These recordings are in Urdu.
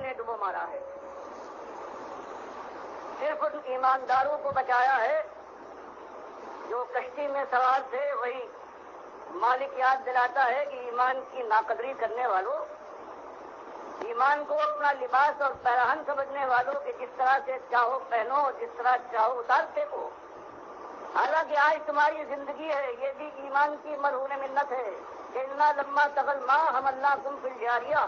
نے ڈبو مارا ہے، صرف ان ایمانداروں کو بچایا ہے جو کشتی میں سوار تھے۔ وہی مالک یاد دلاتا ہے کہ ایمان کی ناقدری کرنے والوں، ایمان کو اپنا لباس اور پیراہن سمجھنے والوں کہ جس طرح سے چاہو پہنو اور جس طرح چاہو اتار پھینکو، حالانکہ آج تمہاری زندگی ہے، یہ بھی ایمان کی مرہون منت ہے کہ انا لما تغل ماں ہم اللہ کم فی الجاریہ۔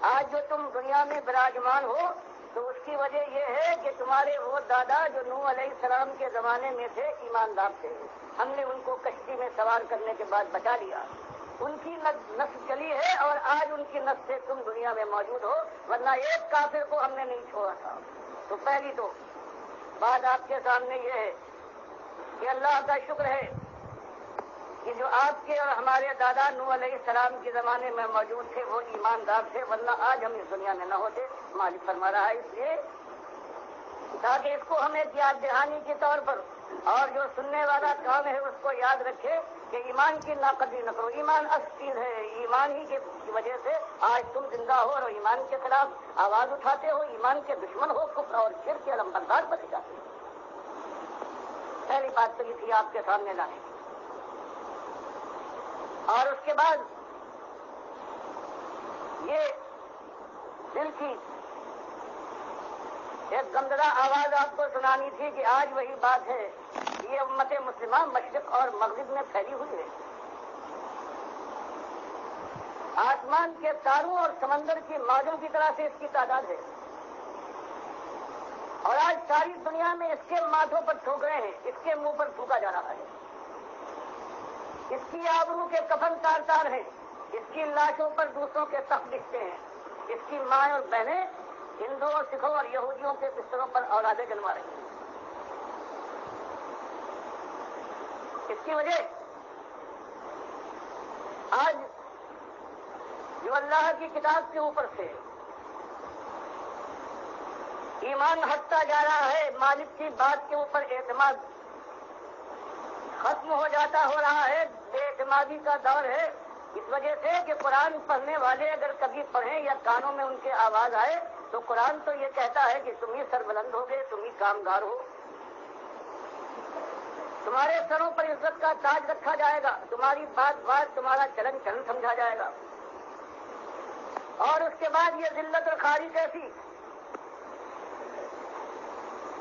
آج جو تم دنیا میں براجمان ہو تو اس کی وجہ یہ ہے کہ تمہارے وہ دادا جو نوح علیہ السلام کے زمانے میں تھے ایماندار تھے، ہم نے ان کو کشتی میں سوار کرنے کے بعد بچا لیا، ان کی نسل چلی ہے اور آج ان کی نسل سے تم دنیا میں موجود ہو، ورنہ ایک کافر کو ہم نے نہیں چھوڑا تھا۔ تو پہلی تو بات آپ کے سامنے یہ ہے کہ اللہ کا شکر ہے کہ جو آپ کے اور ہمارے دادا نوح علیہ السلام کے زمانے میں موجود تھے وہ ایماندار تھے، ورنہ آج ہم اس دنیا میں نہ ہوتے۔ مالک فرما رہا ہے اس لیے تاکہ اس کو ہم ایک یاد دہانی کے طور پر اور جو سننے والا کام ہے اس کو یاد رکھے کہ ایمان کی ناقدری نہ کرو۔ ایمان اصل چیز ہے، ایمان ہی کی وجہ سے آج تم زندہ ہو اور ایمان کے خلاف آواز اٹھاتے ہو، ایمان کے دشمن ہو، کفر اور شرک کے علمبردار بنے جاتے ہو۔ پہلی بات تو یہ تھی آپ کے سامنے لانے کی، اور اس کے بعد یہ دل کی ایک گمزدہ آواز آپ کو سنانی تھی کہ آج وہی بات ہے، یہ امت مسلمہ مشرق اور مغرب میں پھیلی ہوئی ہے، آسمان کے تاروں اور سمندر کی موجوں کی طرح سے اس کی تعداد ہے، اور آج ساری دنیا میں اس کے ماتھوں پر ٹھوک رہے ہیں، اس کے منہ پر تھوکا جا رہا ہے، اس کی آبرو کے کفن تار تار ہیں، اس کی لاشوں پر دوسروں کے تخت دکھتے ہیں، اس کی مائیں اور بہنیں ہندوؤں اور سکھوں اور یہودیوں کے بستروں پر اولادیں جنما رہی ہیں۔ اس کی وجہ آج جو اللہ کی کتاب کے اوپر سے ایمان ہٹتا جا رہا ہے، مالک کی بات کے اوپر اعتماد ختم ہو جاتا ہو رہا ہے، بے اعتمادی کا دور ہے، اس وجہ سے کہ قرآن پڑھنے والے اگر کبھی پڑھیں یا کانوں میں ان کے آواز آئے تو قرآن تو یہ کہتا ہے کہ تم ہی سربلند ہوگے، تم ہی کامگار ہو، تمہارے سروں پر عزت کا تاج رکھا جائے گا، تمہاری بات بات تمہارا چلن چلن سمجھا جائے گا، اور اس کے بعد یہ ذلت اور خاری کیسی؟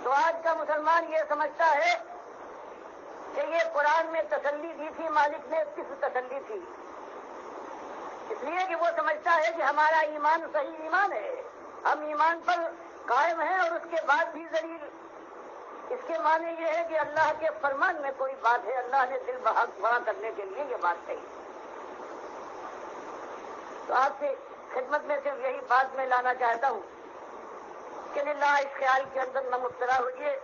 تو آج کا مسلمان یہ سمجھتا ہے کہ یہ قرآن میں تسلی دی تھی مالک نے، کس تسلی تھی؟ اس لیے کہ وہ سمجھتا ہے کہ ہمارا ایمان صحیح ایمان ہے، ہم ایمان پر قائم ہیں اور اس کے بعد بھی ذلیل۔ اس کے معنی یہ ہے کہ اللہ کے فرمان میں کوئی بات ہے، اللہ نے دل بڑا کرنے کے لیے یہ بات کہی۔ تو آپ سے خدمت میں صرف یہی بات میں لانا چاہتا ہوں کہ للہ اس خیال کے اندر نہ مبتلا ہوئیے،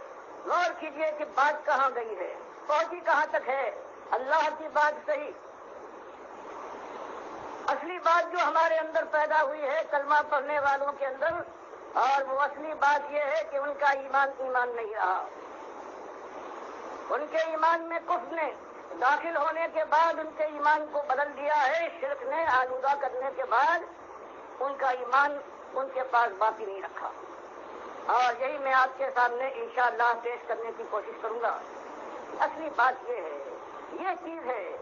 غور کیجئے کہ بات کہاں گئی ہے، پہنچی کہاں تک ہے۔ اللہ کی بات صحیح، اصلی بات جو ہمارے اندر پیدا ہوئی ہے کلمہ پڑھنے والوں کے اندر، اور وہ اصلی بات یہ ہے کہ ان کا ایمان نہیں رہا، ان کے ایمان میں کفر نے داخل ہونے کے بعد ان کے ایمان کو بدل دیا ہے، شرک نے آلودہ کرنے کے بعد ان کا ایمان ان کے پاس باقی نہیں رکھا، اور یہی میں آپ کے سامنے انشاءاللہ پیش کرنے کی کوشش کروں گا۔ اصلی بات یہ ہے، یہ چیز ہے،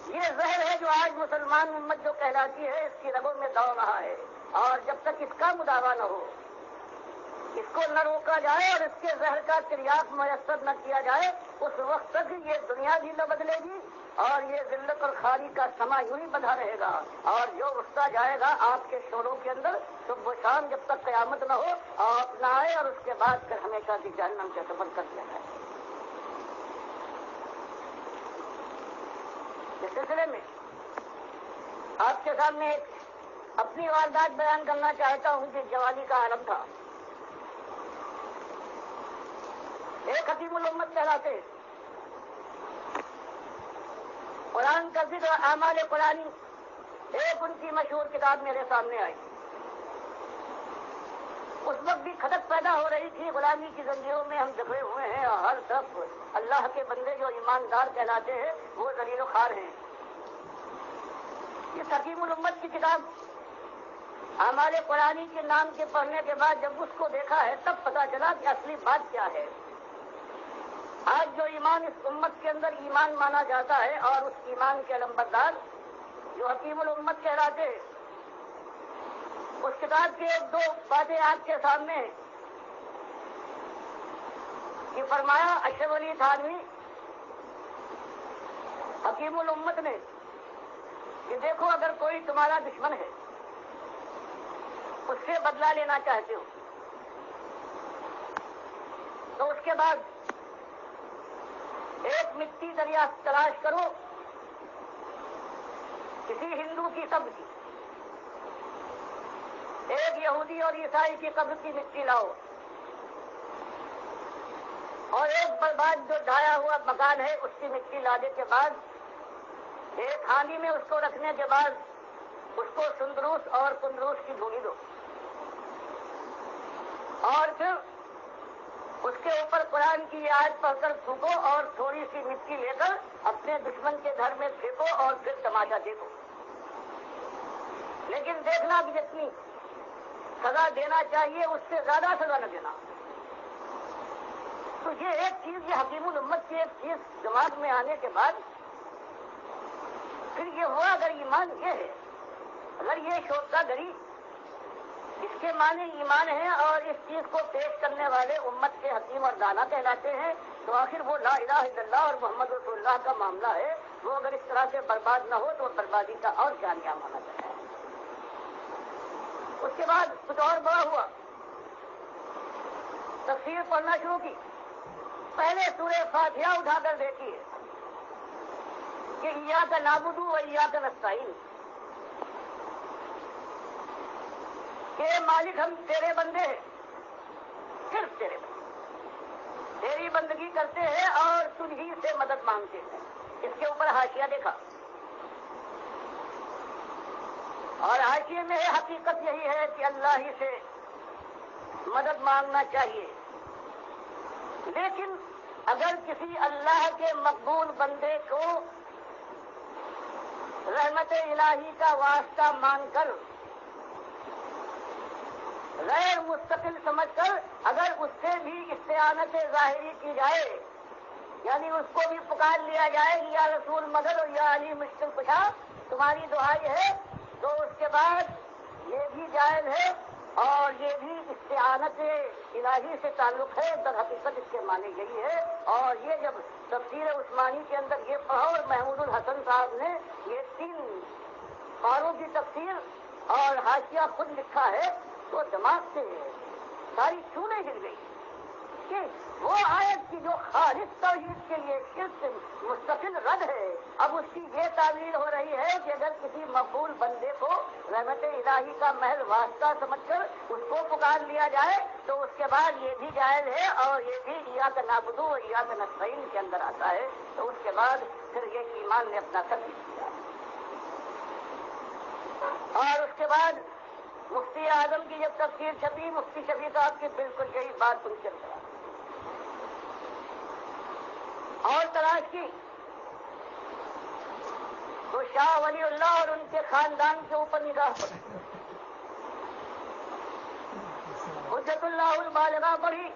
یہ زہر ہے جو آج مسلمان امت جو کہلاتی ہے اس کی رگوں میں دوڑ رہا ہے، اور جب تک اس کا مداوع نہ ہو، اس کو نہ روکا جائے اور اس کے زہر کا تریاق میسر نہ کیا جائے، اس وقت تک یہ دنیا بھی نہ بدلے گی اور یہ ذلت اور خاری کا سما یوں ہی بندھا رہے گا، اور جو اٹھتا جائے گا آپ کے شوروں کے اندر صبح و شام جب تک قیامت نہ ہو آپ نہ آئے، اور اس کے بعد پھر ہمیشہ کی جہنم سے سفر کر دیا جائے۔ اس سلسلے میں آپ کے سامنے ایک اپنی واردات بیان کرنا چاہتا ہوں کہ جوانی کا عالم تھا، ایک حکیم الامت کہلاتے، قرآن کا ذکر اعمال قرآنی ایک ان کی مشہور کتاب میرے سامنے آئی، اس وقت بھی کھٹک پیدا ہو رہی تھی، غلامی کی زنجیروں میں ہم دبے ہوئے ہیں اور ہر طرف اللہ کے بندے جو ایماندار کہلاتے ہیں وہ ذلیل و خوار ہیں۔ اس حکیم الامت کی کتاب ہمارے قرآن کے نام کے پڑھنے کے بعد جب اس کو دیکھا ہے تب پتا چلا کہ اصلی بات کیا ہے۔ آج جو ایمان اس امت کے اندر ایمان مانا جاتا ہے اور اس ایمان کے علمبردار جو حکیم الامت کہلاتے ہیں، اس کتاب کے ایک دو باتیں آپ کے سامنے ہیں کہ فرمایا اشرف علی تھانوی حکیم الامت نے کہ دیکھو اگر کوئی تمہارا دشمن ہے اس سے بدلہ لینا چاہتے ہو تو اس کے بعد ایک مٹی دریا تلاش کرو کسی ہندو کی قبر کی، ایک یہودی اور عیسائی کی قبر کی مٹی لاؤ اور ایک برباد جو ڈھایا ہوا مکان ہے اس کی مٹی لانے کے بعد ایک ہانی میں اس کو رکھنے کے بعد اس کو سندروس اور کندروس کی دھوڑی دو اور پھر اس کے اوپر قرآن کی یہ آیت پڑھ کر تھوکو اور تھوڑی سی مٹی لے کر اپنے دشمن کے گھر میں پھینکو اور پھر تماشا دیکھو، لیکن دیکھنا کہ جتنی سزا دینا چاہیے اس سے زیادہ سزا نہ دینا۔ تو یہ ایک چیز، یہ حکیم الامت کی ایک چیز دماغ میں آنے کے بعد پھر یہ ہوا اگر ایمان یہ ہے، اگر یہ شوکا گری اس کے معنی ایمان ہے اور اس چیز کو پیش کرنے والے امت کے حکیم اور دانا کہلاتے ہیں، تو آخر وہ لا الہ الا اللہ اور محمد رسول اللہ کا معاملہ ہے، وہ اگر اس طرح سے برباد نہ ہو تو بربادی کا اور کیا انجام ہونا چاہیے۔ اس کے بعد کچھ اور بڑا ہوا، تفسیر پڑھنا شروع کی، پہلے سورہ فاتحہ اٹھا کر دیکھی ہے کہ ایاک نعبد و ایاک نستعین، کہ مالک ہم تیرے بندے ہیں، صرف تیرے بندے، تیری بندگی کرتے ہیں اور تجھی سے مدد مانگتے ہیں۔ اس کے اوپر حاشیہ دیکھا اور حاشیے میں حقیقت یہی ہے کہ اللہ ہی سے مدد مانگنا چاہیے، لیکن اگر کسی اللہ کے مقبول بندے کو رحمت الہی کا واسطہ مان کر غیر مستقل سمجھ کر اگر اس سے بھی استعانت ظاہری کی جائے، یعنی اس کو بھی پکار لیا جائے کہ یا رسول مدد اور یا علی مشکل کشا تمہاری دعائی ہے، تو اس کے بعد یہ بھی جائز ہے اور یہ بھی استعانت الہی سے تعلق ہے۔ در حقیقت اس کے معنی یہی ہے، اور یہ جب تفسیر عثمانی کے اندر یہ پڑھا اور محمود الحسن صاحب نے یہ 3 پاروں کی تفسیر اور حاشیہ خود لکھا ہے تو دماغ سے ساری چونیں گر گئی کہ وہ آیت کی جو خالص توحید کے لیے شرک سے مستقل رد ہے، اب اس کی یہ تعویل ہو رہی ہے کہ اگر کسی مقبول بندے کو رحمت الہی کا محض واسطہ سمجھ کر اس کو پکار لیا جائے تو اس کے بعد یہ بھی جائز ہے اور یہ بھی ایاک نعبد و ایاک نستعین کے اندر آتا ہے، تو اس کے بعد پھر یہ ایمان نے اپنا سب کیا۔ اور اس کے بعد مفتی اعظم کی جب تفسیر چھپی، مفتی شفیع صاحب کی بالکل یہی بات سن کر اور تلاش کی تو شاہ ولی اللہ اور ان کے خاندان کے اوپر نگاہ پڑی، حجت اللہ البالغہ پڑھی،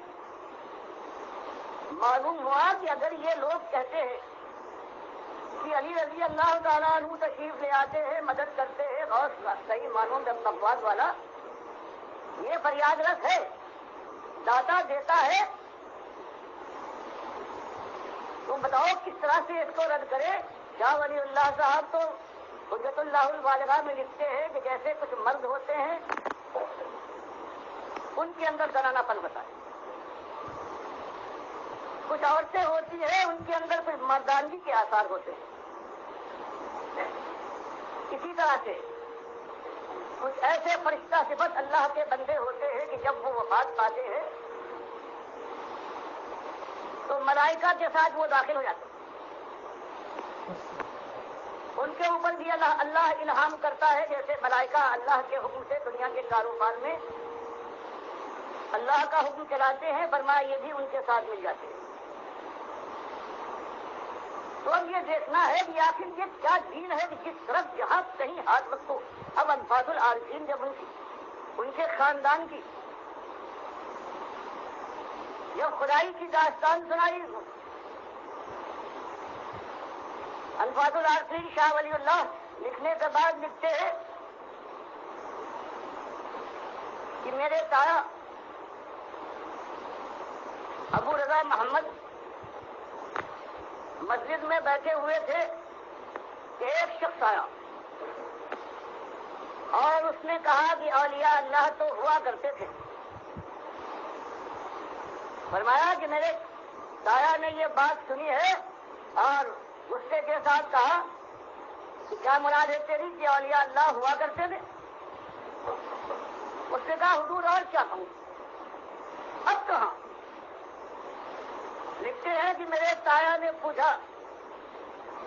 معلوم ہوا کہ اگر یہ لوگ کہتے ہیں کہ علی رضی اللہ تعالیٰ عنہ تشریف لے آتے ہیں، مدد کرتے ہیں، غوث صحیح مانو مقواد والا، یہ فریاد رس ہے، داتا دیتا ہے، تو بتاؤ کس طرح سے اس کو رد کرے۔ شاہ ولی اللہ صاحب تو حجت اللہ البالغہ میں لکھتے ہیں کہ جیسے کچھ مرد ہوتے ہیں ان کے اندر زنانہ پن ہوتا ہے، کچھ عورتیں ہوتی ہیں ان کے اندر کچھ مردانگی کے آثار ہوتے ہیں، اسی طرح سے کچھ ایسے فرشتہ صفت اللہ کے بندے ہوتے ہیں کہ جب وہ وفات پاتے ہیں تو ملائکہ کے ساتھ وہ داخل ہو جاتے ہیں، ان کے اوپر بھی اللہ الہام کرتا ہے، جیسے ملائکہ اللہ کے حکم سے دنیا کے کاروبار میں اللہ کا حکم چلاتے ہیں، فرمایا یہ بھی ان کے ساتھ مل جاتے ہیں۔ تو اب یہ دیکھنا ہے کہ آخر یہ کیا دین ہے کہ جس طرف جہاں کہیں ہاتھ رکھو۔ اب انفاظ العارفین جب ان کی ان کے خاندان کی جو خدائی کی داستان سنائی. الفاظ العارفین شاہ ولی اللہ لکھنے کے بعد لکھتے ہیں کہ میرے تایا ابو رضا محمد مسجد میں بیٹھے ہوئے تھے کہ ایک شخص آیا اور اس نے کہا کہ اولیاء اللہ تو ہوا کرتے تھے. فرمایا کہ میرے تایا نے یہ بات سنی ہے اور غصے کے ساتھ کہا کہ کیا مراد ہے تیری کہ اولیاء اللہ ہوا کرتے تھے؟ اس نے کہا حضور اور کیا کہوں اب کہاں. لکھتے ہیں کہ میرے تایا نے پوچھا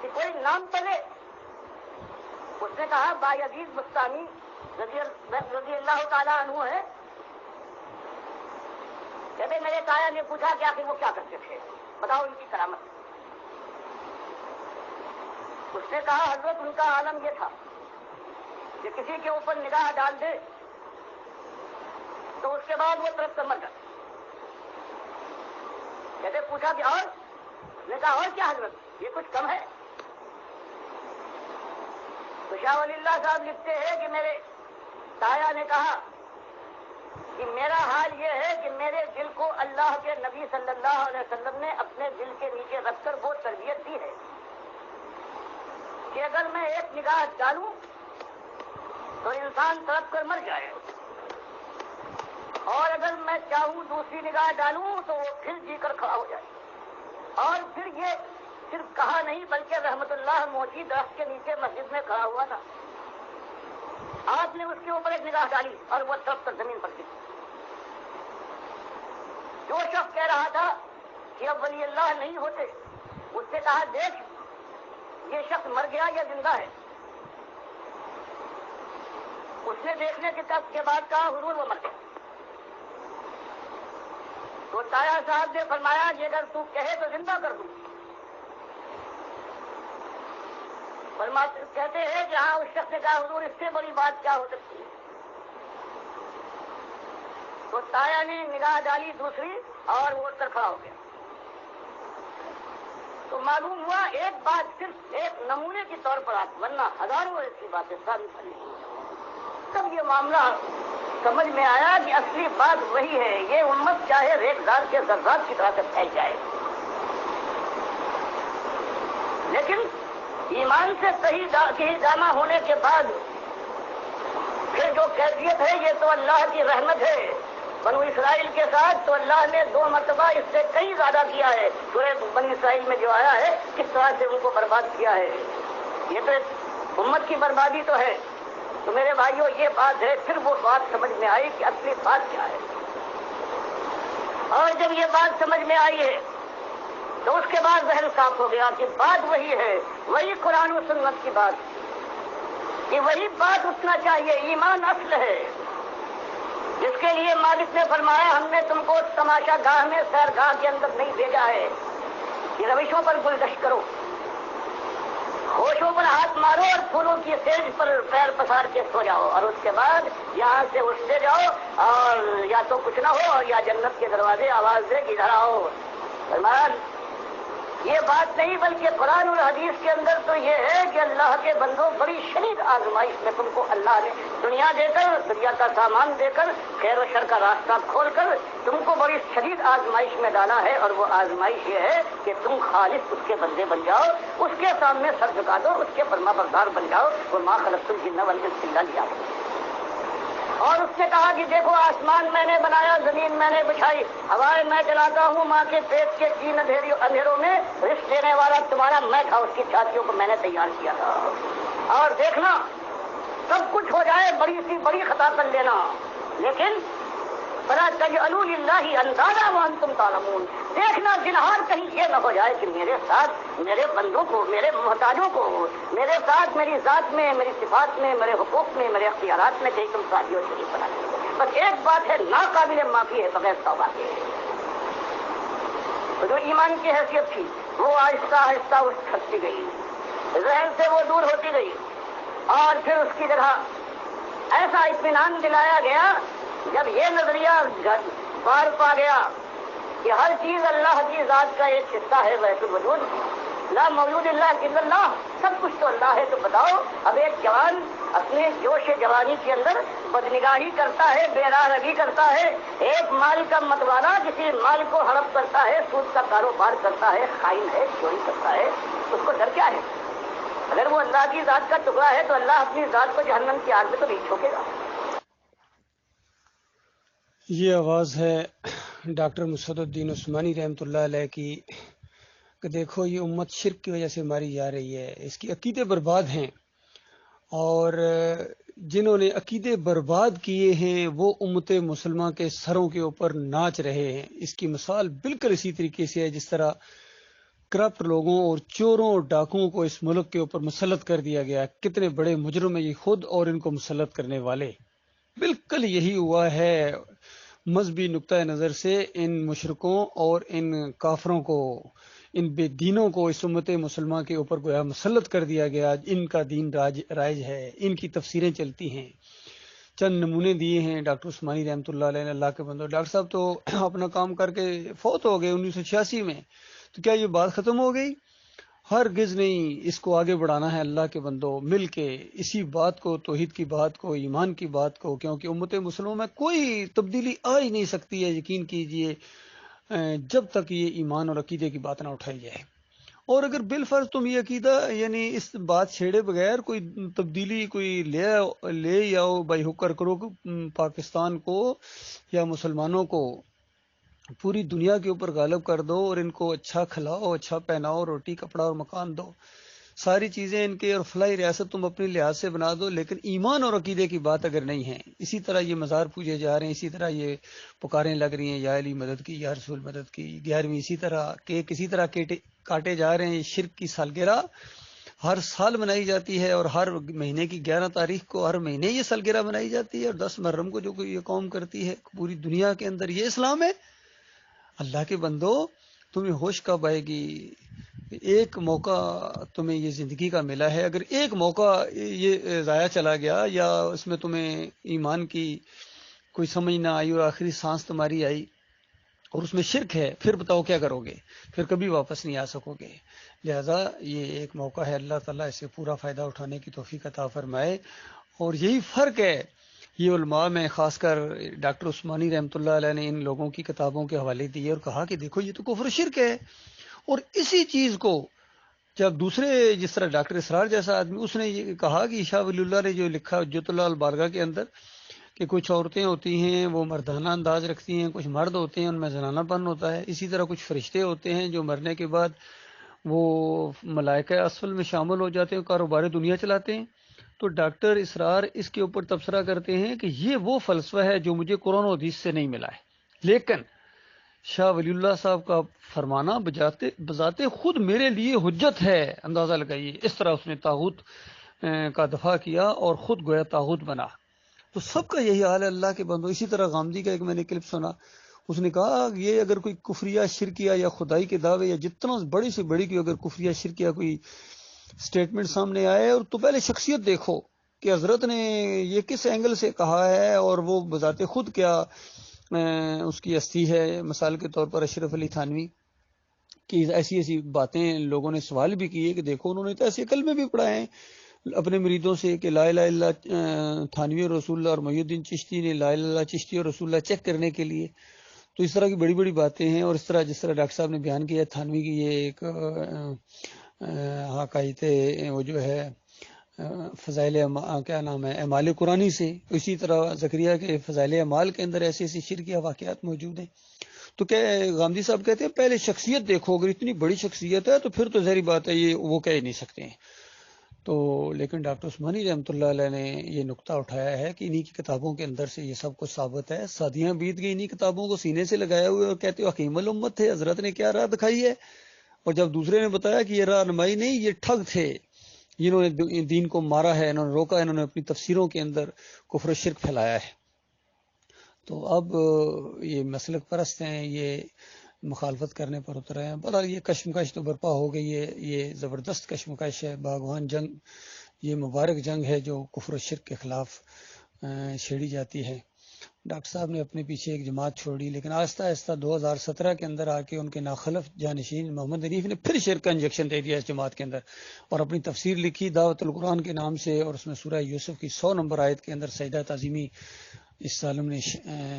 کہ کوئی نام پلے. اس نے کہا بایزید بستانی رضی اللہ تعالیٰ عنہ ہے. کہتے میرے تایا نے پوچھا کہ آخر وہ کیا کرتے تھے، بتاؤ ان کی کرامت. اس نے کہا حضرت ان کا عالم یہ تھا کہ کسی کے اوپر نگاہ ڈال دے تو اس کے بعد وہ طرف سے مر جائے. کہتے پوچھا کہ اور؟ نے کہا اور کیا حضرت یہ کچھ کم ہے. تو شاہ ولی اللہ صاحب لکھتے ہیں کہ میرے تایا نے کہا کہ میرا حال یہ ہے کہ میرے دل کو اللہ کے نبی صلی اللہ علیہ وسلم نے اپنے دل کے نیچے رکھ کر وہ تربیت دی ہے کہ اگر میں ایک نگاہ ڈالوں تو انسان تڑپ کر مر جائے، اور اگر میں چاہوں دوسری نگاہ ڈالوں تو وہ پھر جی کر کھڑا ہو جائے. اور پھر یہ صرف کہا نہیں بلکہ رحمت اللہ موتی درخت کے نیچے مسجد میں کھڑا ہوا تھا. آپ نے اس کے اوپر ایک نگاہ ڈالی اور وہ تڑپ کر زمین پر گر. جو شخص کہہ رہا تھا کہ اب ولی اللہ نہیں ہوتے، اس سے کہا دیکھ یہ شخص مر گیا یا زندہ ہے. اس نے دیکھنے کے بعد کہا حضور وہ مر گیا. تو تایا صاحب نے فرمایا کہ اگر تو کہے تو زندہ کر دوں. کہتے ہیں کہ ہاں اس شخص نے کہا حضور اس سے بڑی بات کیا ہو سکتی ہے. تو تایا نے نگاہ ڈالی دوسری اور وہ اٹھ کر کھڑا ہو گیا. تو معلوم ہوا ایک بات صرف ایک نمونے کے طور پر آپ، ورنہ ہزاروں ایسی باتیں ساری بھری. تب یہ معاملہ سمجھ میں آیا کہ اصلی بات وہی ہے. یہ امت چاہے ریگزار کے ذرات کی طرح سے پھیل جائے، لیکن ایمان سے صحیح جامع ہونے کے بعد پھر جو کیفیت ہے یہ تو اللہ کی رحمت ہے. بنو اسرائیل کے ساتھ تو اللہ نے 2 مرتبہ اس سے کئی زیادہ کیا ہے. سورہ بنی اسرائیل میں جو آیا ہے کس طرح سے ان کو برباد کیا ہے. یہ تو امت کی بربادی تو ہے. تو میرے بھائیوں یہ بات ہے. پھر وہ بات سمجھ میں آئی کہ اصلی بات کیا ہے. اور جب یہ بات سمجھ میں آئی ہے تو اس کے بعد ذہن صاف ہو گیا کہ بات وہی ہے، وہی قرآن و سنت کی بات، کہ وہی بات اٹھنا چاہیے. ایمان اصل ہے جس کے لیے مالک نے فرمایا ہم نے تم کو تماشا گاہ میں سیرگاہ کے اندر نہیں بھیجا ہے کہ روشوں پر گلدشت کرو، ہوشوں پر ہاتھ مارو اور پھولوں کی سیج پر پیر پسار کے سو جاؤ اور اس کے بعد یہاں سے اٹھتے جاؤ اور یا تو کچھ نہ ہو اور یا جنت کے دروازے آواز دے کہ ادھر آؤ. فرمایا یہ بات نہیں بلکہ قرآن اور حدیث کے اندر تو یہ ہے کہ اللہ کے بندوں بڑی شدید آزمائش میں تم کو اللہ نے دنیا دے کر، دنیا کا سامان دے کر، خیر و شر کا راستہ کھول کر تم کو بڑی شدید آزمائش میں ڈالا ہے. اور وہ آزمائش یہ ہے کہ تم خالص اس کے بندے بن جاؤ، اس کے سامنے سر جھکا دو، اس کے فرما بردار بن جاؤ. وہ ما خلقت الجن والانس الا لیعبدون. اور اس نے کہا کہ دیکھو آسمان میں نے بنایا، زمین میں نے بچھائی، ہوائیں میں چلاتا ہوں، ماں کے پیٹ کے 3 اندھیروں میں رزق دینے والا تمہارا میں تھا، اس کی چھاتیوں کو میں نے تیار کیا تھا. اور دیکھنا سب کچھ ہو جائے، بڑی سی بڑی خطا کر لینا، لیکن فلا تجعلوا للہ اندادا وانتم تعلمون. دیکھنا جنہار کہیں یہ نہ ہو جائے کہ میرے ساتھ میرے بندوں کو، میرے محتاجوں کو، میرے ساتھ میری ذات میں، میری صفات میں، میرے حقوق میں، میرے اختیارات میں کہیں تم ساتھی اور شریک بنا لیں. بس ایک بات ہے ناقابل معافی ہے بغیر توبہ کے. تو جو ایمان کی حیثیت تھی وہ آہستہ آہستہ اٹھتی گئی، ذہن سے وہ دور ہوتی گئی، اور پھر اس کی جگہ ایسا اطمینان دلایا گیا جب یہ نظریہ بار پا گیا کہ ہر چیز اللہ کی ذات کا ایک حصہ ہے، وحدۃ الوجود، لا موجود اللہ الا اللہ، سب کچھ تو اللہ ہے، تو بتاؤ اب ایک جوان اپنے جوش جوانی کے اندر بدنگاہی کرتا ہے، بے راہ روی کرتا ہے، ایک مال کا متوانا کسی مال کو ہڑپ کرتا ہے، سود کا کاروبار کرتا ہے، خائن ہے، چوری کرتا ہے، اس کو ڈر کیا ہے؟ اگر وہ اللہ کی ذات کا ٹکڑا ہے تو اللہ اپنی ذات کو جہنم کی آگ میں تو نہیں چھوکے گا۔ یہ آواز ہے ڈاکٹر مسعد الدین عثمانی رحمۃ اللہ علیہ کی کہ دیکھو یہ امت شرک کی وجہ سے ماری جا رہی ہے، اس کی عقیدے برباد ہیں، اور جنہوں نے عقیدے برباد کیے ہیں وہ امت مسلمہ کے سروں کے اوپر ناچ رہے ہیں۔ اس کی مثال بالکل اسی طریقے سے ہے جس طرح کرپٹ لوگوں اور چوروں اور ڈاکوؤں کو اس ملک کے اوپر مسلط کر دیا گیا۔ کتنے بڑے مجرم ہیں یہ خود اور ان کو مسلط کرنے والے۔ بالکل یہی ہوا ہے مذہبی نقطہ نظر سے ان مشرکوں اور ان کافروں کو، ان بے دینوں کو اس امت مسلمہ کے اوپر گویا مسلط کر دیا گیا۔ ان کا دین رائج ہے، ان کی تفسیریں چلتی ہیں۔ چند نمونے دیے ہیں ڈاکٹر عثمانی رحمۃ اللہ علیہ نے۔ اللہ کے بندو، ڈاکٹر صاحب تو اپنا کام کر کے فوت ہو گئے 1986 میں، تو کیا یہ بات ختم ہو گئی؟ ہرگز نہیں، اس کو آگے بڑھانا ہے اللہ کے بندو، مل کے اسی بات کو، توحید کی بات کو، ایمان کی بات کو، کیونکہ امت مسلموں میں کوئی تبدیلی آ ہی نہیں سکتی ہے، یقین کیجئے، جب تک یہ ایمان اور عقیدے کی بات نہ اٹھائی جائے۔ اور اگر بالفرض تم یہ عقیدہ یعنی اس بات چھیڑے بغیر کوئی تبدیلی کوئی لے آؤ بائی ہوکر کرو پاکستان کو یا مسلمانوں کو پوری دنیا کے اوپر غالب کر دو، اور ان کو اچھا کھلاؤ، اچھا پہناؤ، روٹی کپڑا اور مکان دو، ساری چیزیں ان کے، اور فلاحی ریاست تم اپنے لحاظ سے بنا دو، لیکن ایمان اور عقیدے کی بات اگر نہیں ہے، اسی طرح یہ مزار پوجے جا رہے ہیں، اسی طرح یہ پکاریں لگ رہی ہیں یا علی مدد کی یا رسول مدد کی، 11ویں اسی طرح کیک اسی طرح کاٹے جا رہے ہیں۔ شرک کی سالگرہ ہر سال منائی جاتی ہے، اور ہر مہینے کی 11 تاریخ کو ہر مہینے یہ سالگرہ منائی جاتی ہے، اور 10 محرم کو جو یہ قوم کرتی ہے پوری دنیا کے اندر، یہ اسلام ہے؟ اللہ کے بندو، تمہیں ہوش کب آئے گی؟ ایک موقع تمہیں یہ زندگی کا ملا ہے، اگر ایک موقع یہ ضائع چلا گیا یا اس میں تمہیں ایمان کی کوئی سمجھ نہ آئی اور آخری سانس تمہاری آئی اور اس میں شرک ہے، پھر بتاؤ کیا کرو گے؟ پھر کبھی واپس نہیں آ سکو گے۔ لہذا یہ ایک موقع ہے، اللہ تعالیٰ اس سے پورا فائدہ اٹھانے کی توفیق عطا فرمائے۔ اور یہی فرق ہے، یہ علماء میں خاص کر ڈاکٹر عثمانی رحمۃ اللہ علیہ نے ان لوگوں کی کتابوں کے حوالے دیے اور کہا کہ دیکھو یہ تو کفر و شرک ہے، اور اسی چیز کو جب دوسرے جس طرح ڈاکٹر اسرار جیسا آدمی، اس نے یہ کہا کہ شاہ ولی اللہ نے جو لکھا حجت اللہ البالغہ کے اندر کہ کچھ عورتیں ہوتی ہیں وہ مردانہ انداز رکھتی ہیں، کچھ مرد ہوتے ہیں ان میں زنانہ پن ہوتا ہے، اسی طرح کچھ فرشتے ہوتے ہیں جو مرنے کے بعد وہ ملائکہ اسفل میں شامل ہو جاتے ہیں، کاروبار دنیا چلاتے ہیں۔ تو ڈاکٹر اسرار اس کے اوپر تبصرہ کرتے ہیں کہ یہ وہ فلسفہ ہے جو مجھے قرآن و حدیث سے نہیں ملا ہے، لیکن شاہ ولی اللہ صاحب کا فرمانا بذات خود میرے لیے حجت ہے۔ اندازہ لگائیے، اس طرح اس نے طاغوت کا دفاع کیا اور خود گویا طاغوت بنا۔ تو سب کا یہی حال ہے اللہ کے بندو۔ اسی طرح غامدی کا ایک میں نے کلپ سنا، اس نے کہا یہ اگر کوئی کفریہ شرکیہ یا خدائی کے دعوے یا جتنا بڑی سے بڑی کوئی اگر کفریہ شرکیہ کوئی سٹیٹمنٹ سامنے آئے، اور تو پہلے شخصیت دیکھو کہ حضرت نے یہ کس اینگل سے کہا ہے، اور وہ بذات خود کیا اس کی ہستی ہے۔ مثال کے طور پر اشرف علی تھانوی کی ایسی ایسی باتیں لوگوں نے سوال بھی کیے کہ دیکھو انہوں نے تو ایسے کلمے بھی پڑھائے ہیں اپنے مریدوں سے کہ لا الہ الا اللہ تھانوی اور رسول اللہ، اور محی الدین چشتی نے لا الہ الا اللہ چشتی اور رسول اللہ چیک کرنے کے لیے۔ تو اس طرح کی بڑی بڑی باتیں ہیں، اور اس طرح جس طرح ڈاکٹر صاحب نے بیان کیا تھانوی کی یہ ایک حقائق وہ جو ہے فضائل کیا نام ہے اعمال قرآنی سے، اسی طرح زکریا کے فضائل اعمال کے اندر ایسے ایسی شرکیہ واقعات موجود ہیں۔ تو کیا غامدی صاحب کہتے ہیں پہلے شخصیت دیکھو، اگر اتنی بڑی شخصیت ہے تو پھر تو ظاہری بات ہے یہ وہ کہہ ہی نہیں سکتے ہیں۔ تو لیکن ڈاکٹر عثمانی رحمۃ اللہ علیہ نے یہ نقطہ اٹھایا ہے کہ انہی کی کتابوں کے اندر سے یہ سب کچھ ثابت ہے۔ صدیاں بیت گئی انہی کتابوں کو سینے سے لگائے ہوئے، اور کہتے ہو حکیم الامت تھے، حضرت نے کیا راہ دکھائی ہے، اور جب دوسرے نے بتایا کہ یہ رہنمائی نہیں، یہ ٹھگ تھے جنہوں نے دین کو مارا ہے، انہوں نے روکا ہے، انہوں نے اپنی تفسیروں کے اندر کفر و شرک پھیلایا ہے۔ تو اب یہ مسلک پرست ہیں، یہ مخالفت کرنے پر اترے ہیں۔ بہرحال یہ کشمکش تو برپا ہو گئی ہے، یہ زبردست کشمکش ہے، باغوان جنگ، یہ مبارک جنگ ہے جو کفر و شرک کے خلاف چھیڑی جاتی ہے۔ ڈاکٹر صاحب نے اپنے پیچھے ایک جماعت چھوڑی، لیکن آہستہ آہستہ 2017 کے اندر آ کے ان کے ناخلف جانشین محمد حنیف نے پھر شرک کا انجیکشن دے دیا اس جماعت کے اندر، اور اپنی تفسیر لکھی دعوت القرآن کے نام سے، اور اس میں سورہ یوسف کی 100 نمبر آیت کے اندر سجدہ تعظیمی اس عالم نے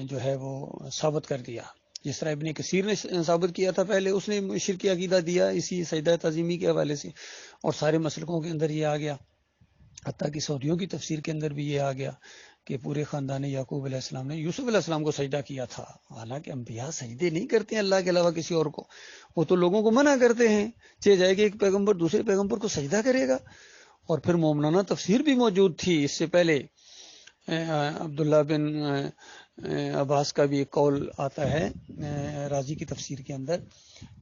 جو ہے وہ ثابت کر دیا۔ جس طرح ابن کثیر نے ثابت کیا تھا پہلے، اس نے شرکی عقیدہ دیا اسی سجدہ تعظیمی کے حوالے سے، اور سارے مسلکوں کے اندر یہ آ گیا، حتیٰ کہ سعودیوں کی تفسیر کے اندر بھی یہ آ گیا کہ پورے خاندان یعقوب علیہ السلام نے یوسف علیہ السلام کو سجدہ کیا تھا، حالانکہ انبیاء سجدے نہیں کرتے ہیں اللہ کے علاوہ کسی اور کو، وہ تو لوگوں کو منع کرتے ہیں، چلے جائے کہ ایک پیغمبر دوسرے پیغمبر کو سجدہ کرے گا۔ اور پھر مومنانہ تفسیر بھی موجود تھی اس سے پہلے، عبداللہ بن عباس کا بھی ایک قول آتا ہے رازی کی تفسیر کے اندر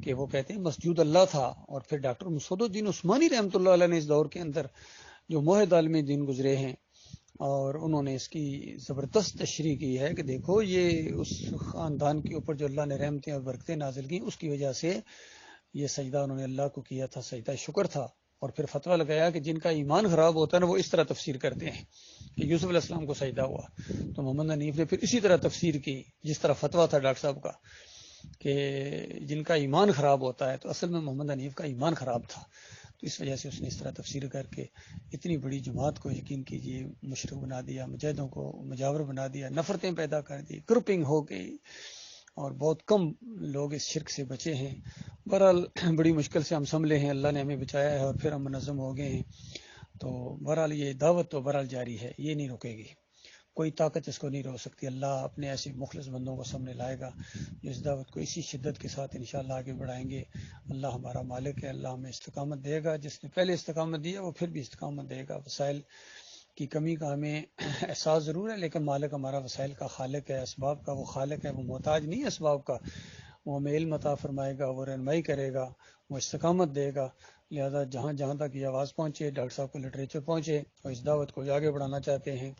کہ وہ کہتے ہیں مسجود اللہ تھا، اور پھر ڈاکٹر مسعود الدین عثمانی رحمۃ اللہ علیہ نے اس دور کے اندر جو موحد عالم دین گزرے ہیں، اور انہوں نے اس کی زبردست تشریح کی ہے کہ دیکھو یہ اس خاندان کے اوپر جو اللہ نے رحمتیں اور برکتیں نازل کی، اس کی وجہ سے یہ سجدہ انہوں نے اللہ کو کیا تھا، سجدہ شکر تھا۔ اور پھر فتویٰ لگایا کہ جن کا ایمان خراب ہوتا ہے نا وہ اس طرح تفسیر کرتے ہیں کہ یوسف علیہ السلام کو سجدہ ہوا، تو محمد حنیف نے پھر اسی طرح تفسیر کی جس طرح فتویٰ تھا ڈاکٹر صاحب کا کہ جن کا ایمان خراب ہوتا ہے، تو اصل میں محمد حنیف کا ایمان خراب تھا، تو اس وجہ سے اس نے اس طرح تفسیر کر کے اتنی بڑی جماعت کو یقین کیجیے مشرک بنا دیا، مجاہدوں کو مجاور بنا دیا، نفرتیں پیدا کر دی، گروپنگ ہو گئی، اور بہت کم لوگ اس شرک سے بچے ہیں۔ بہرحال بڑی مشکل سے ہم سنبھلے ہیں، اللہ نے ہمیں بچایا ہے اور پھر ہم منظم ہو گئے ہیں، تو بہرحال یہ دعوت تو بہرحال جاری ہے، یہ نہیں رکے گی، کوئی طاقت اس کو نہیں روک سکتی۔ اللہ اپنے ایسے مخلص بندوں کو سامنے لائے گا جو اس دعوت کو اسی شدت کے ساتھ انشاءاللہ آگے بڑھائیں گے۔ اللہ ہمارا مالک ہے، اللہ ہمیں استقامت دے گا، جس نے پہلے استقامت دیا وہ پھر بھی استقامت دے گا۔ وسائل کی کمی کا ہمیں احساس ضرور ہے، لیکن مالک ہمارا وسائل کا خالق ہے، اسباب کا وہ خالق ہے، وہ محتاج نہیں ہے اسباب کا، وہ ہمیں علم عطا فرمائے گا، وہ رہنمائی کرے گا، وہ استقامت دے گا۔ لہذا جہاں جہاں تک یہ آواز پہنچے، ڈاکٹر صاحب کو لٹریچر پہنچے اور اس دعوت کو آگے بڑھانا چاہتے ہیں،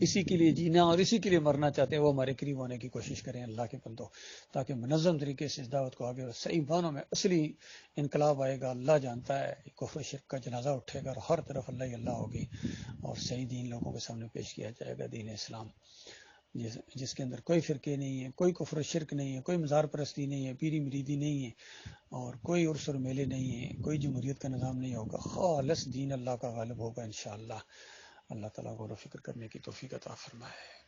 اسی کے لیے جینا اور اسی کے لیے مرنا چاہتے ہیں، وہ ہمارے قریب ہونے کی کوشش کریں اللہ کے بندوں، تاکہ منظم طریقے سے اس دعوت کو آگے صحیح معنوں میں اصلی انقلاب آئے گا۔ اللہ جانتا ہے کفر و شرک کا جنازہ اٹھے گا اور ہر طرف اللہ ہی اللہ ہوگی، اور صحیح دین لوگوں کے سامنے پیش کیا جائے گا، دین اسلام جس کے اندر کوئی فرقے نہیں ہے، کوئی کفر و شرک نہیں ہے، کوئی مزار پرستی نہیں ہے، پیری مریدی نہیں ہے، اور کوئی عرس اور میلے نہیں ہے، کوئی جمہوریت کا نظام نہیں ہوگا، خالص دین اللہ کا غالب ہوگا انشاءاللہ۔ اللہ تعالیٰ غور و فکر کرنے کی توفیق عطا فرمائے۔